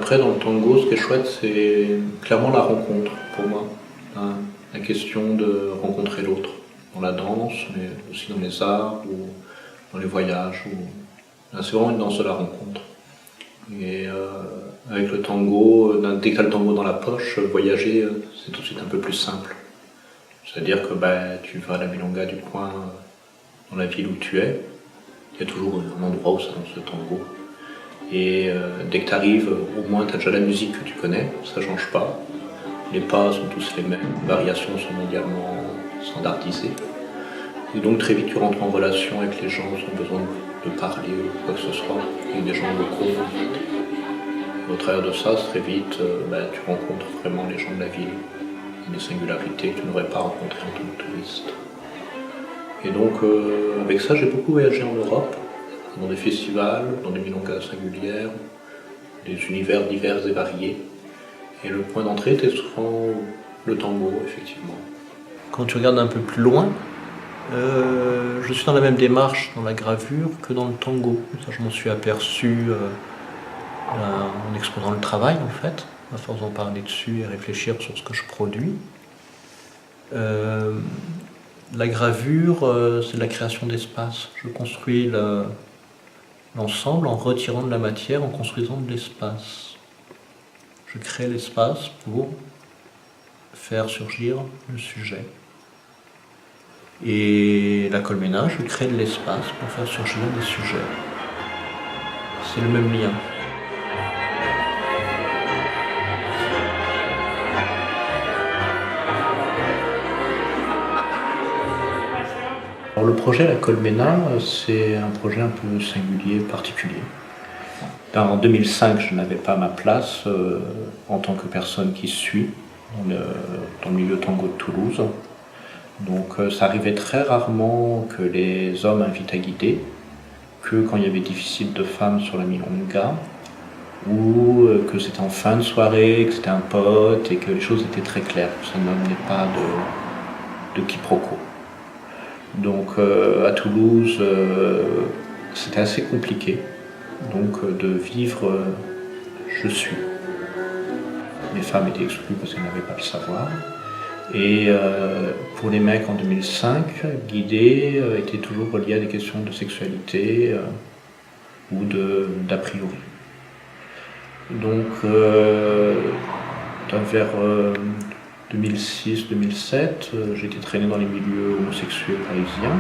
Après, dans le tango, ce qui est chouette, c'est clairement la rencontre, pour moi. La question de rencontrer l'autre, dans la danse, mais aussi dans les arts ou dans les voyages. C'est vraiment une danse de la rencontre. Et avec le tango, dès que tu as le tango dans la poche, voyager, c'est tout de suite un peu plus simple. C'est-à-dire que tu vas à la milonga du coin, dans la ville où tu es, il y a toujours un endroit où ça danse le tango. Et dès que tu arrives, au moins tu as déjà la musique que tu connais, ça ne change pas. Les pas sont tous les mêmes, les variations sont mondialement standardisées. Et donc très vite tu rentres en relation avec les gens sans besoin de parler ou quoi que ce soit, avec des gens locaux. Au travers de ça, très vite, tu rencontres vraiment les gens de la ville, des singularités que tu n'aurais pas rencontrées en tant que touriste. Et donc avec ça, j'ai beaucoup voyagé en Europe, dans des festivals, dans des milongas singulières, des univers divers et variés. Et le point d'entrée était souvent le tango, effectivement. Quand tu regardes un peu plus loin, je suis dans la même démarche dans la gravure que dans le tango. Ça, je m'en suis aperçu en exposant le travail, en fait, à force d'en parler dessus et réfléchir sur ce que je produis. La gravure, c'est la création d'espace. Je construis l'ensemble en retirant de la matière, en construisant de l'espace. Je crée l'espace pour faire surgir le sujet. Et la colmena, je crée de l'espace pour faire surgir des sujets. C'est le même lien. Alors le projet La Colmena, c'est un projet un peu singulier, particulier. En 2005, je n'avais pas ma place en tant que personne qui suit dans le milieu tango de Toulouse. Donc ça arrivait très rarement que les hommes invitent à guider, que quand il y avait déficit de femmes sur la milonga, ou que c'était en fin de soirée, que c'était un pote et que les choses étaient très claires, que ça n'amenait pas de quiproquo. Donc à Toulouse, c'était assez compliqué de vivre je suis. Les femmes étaient exclues parce qu'elles n'avaient pas le savoir. Et pour les mecs en 2005, guider était toujours relié à des questions de sexualité ou d'a priori. Donc vers 2006-2007, j'ai été traîné dans les milieux homosexuels parisiens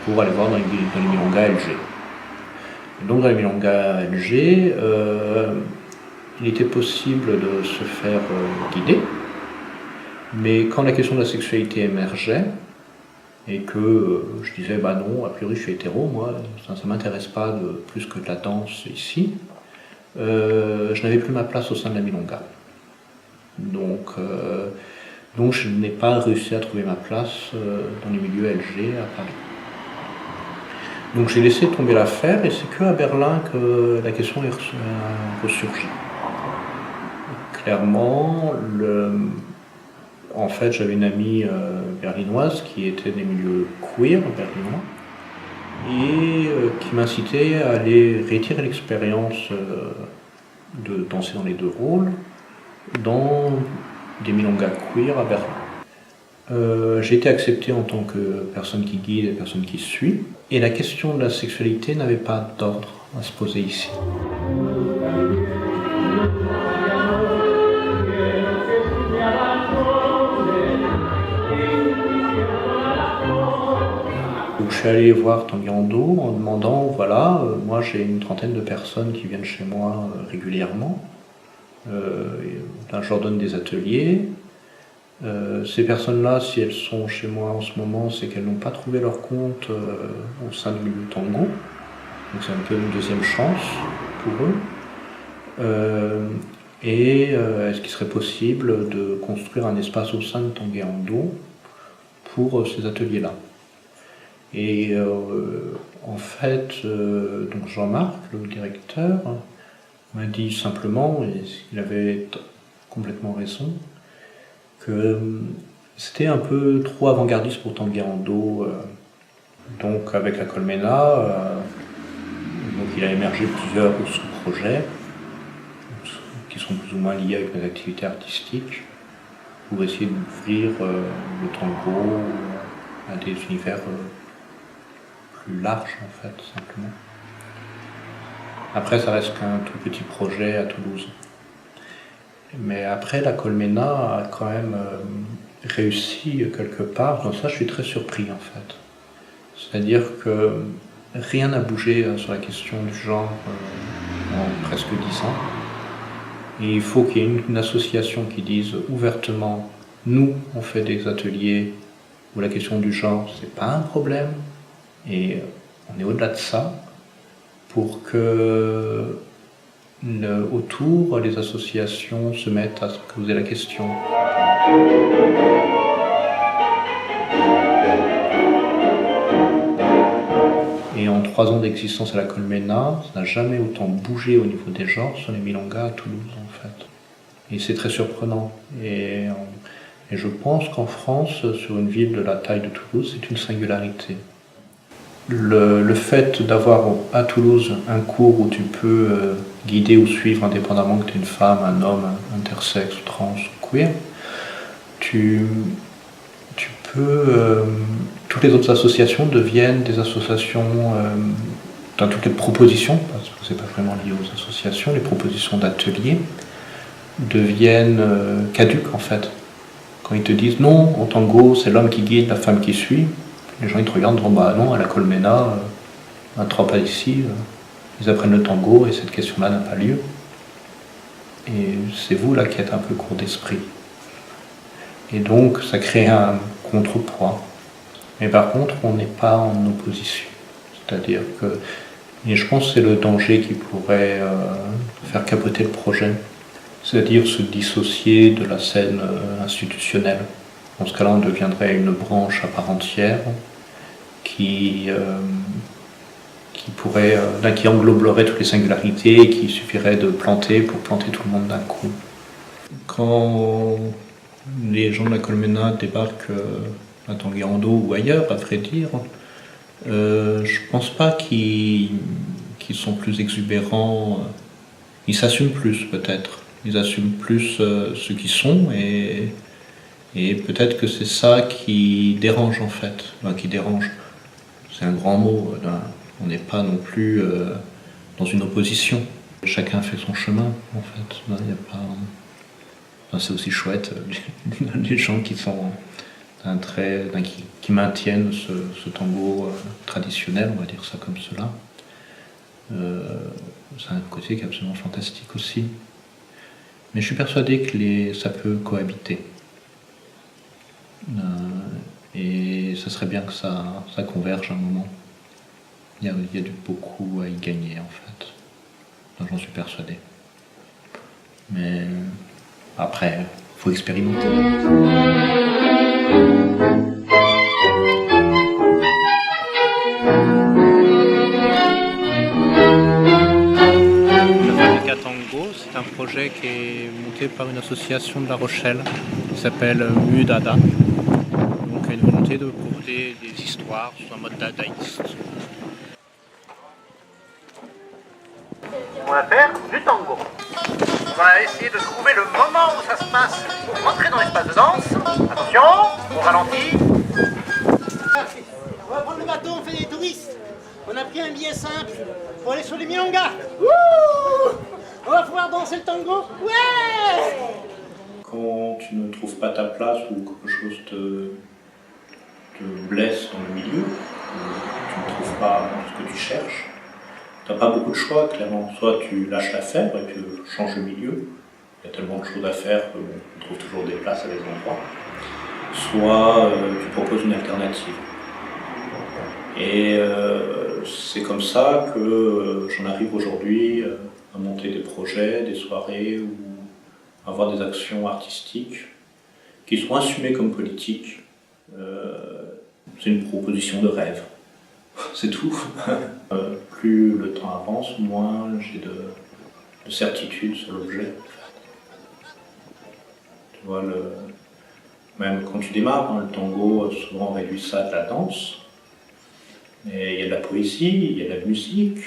pour aller voir dans les milongas LG. Et donc dans les milongas LG, il était possible de se faire guider, mais quand la question de la sexualité émergeait, et que je disais non, a priori je suis hétéro, moi, ça ne m'intéresse pas plus que de la danse ici, je n'avais plus ma place au sein de la milonga. Donc je n'ai pas réussi à trouver ma place dans les milieux LG à Paris. Donc j'ai laissé tomber l'affaire et c'est qu'à Berlin que la question est ressurgie. Clairement, en fait, j'avais une amie berlinoise qui était des milieux queer berlinois et qui m'incitait à aller réitérer l'expérience de danser dans les deux rôles dans des milongas queer à Berlin. J'ai été accepté en tant que personne qui guide et personne qui suit, et la question de la sexualité n'avait pas d'ordre à se poser ici. Donc, je suis allé voir Tanguy Ando en demandant, moi j'ai une trentaine de personnes qui viennent chez moi régulièrement. Je leur donne des ateliers. Ces personnes-là, si elles sont chez moi en ce moment, c'est qu'elles n'ont pas trouvé leur compte au sein du milieu tango. Donc c'est un peu une deuxième chance pour eux. Est-ce qu'il serait possible de construire un espace au sein de Tanguy Ando pour ces ateliers-là? Et en fait, donc Jean-Marc, le directeur, m'a dit simplement, et il avait complètement raison, que c'était un peu trop avant-gardiste pour Tanguy Ando. Donc avec la Colmena, donc il a émergé plusieurs sous-projets. qui sont plus ou moins liées avec mes activités artistiques, pour essayer d'ouvrir le tango à des univers plus larges en fait, simplement. Après, ça reste qu'un tout petit projet à Toulouse. Mais après, la Colmena a quand même réussi quelque part. Dans ça, je suis très surpris en fait. C'est-à-dire que rien n'a bougé sur la question du genre en presque 10 ans. Et il faut qu'il y ait une association qui dise ouvertement, nous, on fait des ateliers où la question du genre, c'est pas un problème, et on est au-delà de ça, pour que autour, les associations se mettent à se poser la question. Et en 3 ans d'existence à la Colmena, ça n'a jamais autant bougé au niveau des genres sur les milongas à Toulouse en fait. Et c'est très surprenant. Et je pense qu'en France, sur une ville de la taille de Toulouse, c'est une singularité. Le fait d'avoir à Toulouse un cours où tu peux guider ou suivre indépendamment que tu es une femme, un homme, intersexe, trans, queer, tu peux... toutes les autres associations deviennent des associations... dans toutes les propositions, parce que c'est pas vraiment lié aux associations, les propositions d'ateliers deviennent caduques en fait. Quand ils te disent non, en tango, c'est l'homme qui guide, la femme qui suit, les gens ils te regardent, disent bah non, à la Colmena, à 3 pas ici, ils apprennent le tango et cette question-là n'a pas lieu. Et c'est vous là qui êtes un peu court d'esprit. Et donc ça crée un contrepoids. Mais par contre, on n'est pas en opposition. C'est-à-dire que, et je pense que c'est le danger qui pourrait faire capoter le projet, c'est-à-dire se dissocier de la scène institutionnelle. Dans ce cas-là, on deviendrait une branche à part entière qui engloberait toutes les singularités et qui suffirait de planter pour planter tout le monde d'un coup. Quand les gens de la Colmena débarquent à Tanguerando ou ailleurs, à vrai dire, je pense pas qu'ils sont plus exubérants. Ils s'assument plus peut-être. Ils assument plus ce qu'ils sont et peut-être que c'est ça qui dérange en fait. Enfin, qui dérange, c'est un grand mot. On n'est pas non plus dans une opposition. Chacun fait son chemin en fait. Il y a pas... Enfin, c'est aussi chouette les gens qui sont qui maintiennent ce tango traditionnel, on va dire ça comme cela. C'est un côté qui est absolument fantastique aussi. Mais je suis persuadé que ça peut cohabiter. Et ça serait bien que ça converge à un moment. Il y a beaucoup à y gagner en fait. J'en suis persuadé. Mais après, il faut expérimenter. Tango, c'est un projet qui est monté par une association de La Rochelle qui s'appelle Mudada. Donc il y a une volonté de proposer des histoires sous un mode dadaïste. On va faire du tango. On va essayer de trouver le moment où ça se passe pour rentrer dans l'espace de danse. Attention, on ralentit. On va prendre le bateau, on fait des touristes. On a pris un billet simple pour aller sur les milongas. On va pouvoir danser le tango. Ouais! Quand tu ne trouves pas ta place ou quelque chose te blesse dans le milieu, tu ne trouves pas ce que tu cherches, tu n'as pas beaucoup de choix, clairement. Soit tu lâches l'affaire et tu changes de milieu, il y a tellement de choses à faire qu'on trouve toujours des places à des endroits, soit tu proposes une alternative. Et c'est comme ça que j'en arrive aujourd'hui à monter des projets, des soirées ou avoir des actions artistiques qui sont assumées comme politiques. C'est une proposition de rêve, c'est tout. Plus le temps avance, moins j'ai de certitude sur l'objet. Tu vois, même quand tu démarres, le tango souvent réduit ça à de la danse. Et il y a de la poésie, il y a de la musique,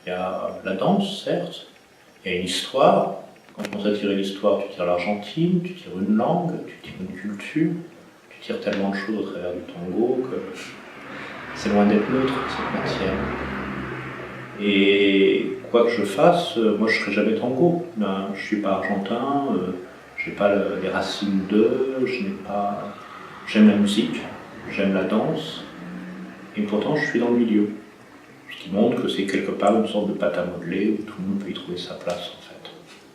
il y a de la danse, certes, il y a une histoire, Quand on sait tirer l'histoire, tu tires l'Argentine, tu tires une langue, tu tires une culture, tu tires tellement de choses au travers du tango que c'est loin d'être neutre, cette matière. Et quoi que je fasse, moi je ne serai jamais tango. Ben, je ne suis pas argentin, je n'ai pas les racines de, j'aime la musique, j'aime la danse, et pourtant je suis dans le milieu. Ce qui montre que c'est quelque part une sorte de pâte à modeler où tout le monde peut y trouver sa place en fait.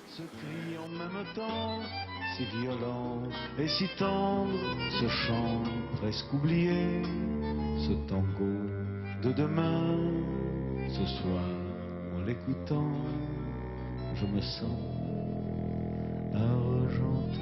Ce cri en même temps, si violent et si tendre, ce chant presque oublié, ce tango de demain, ce soir en l'écoutant, je me sens argentin.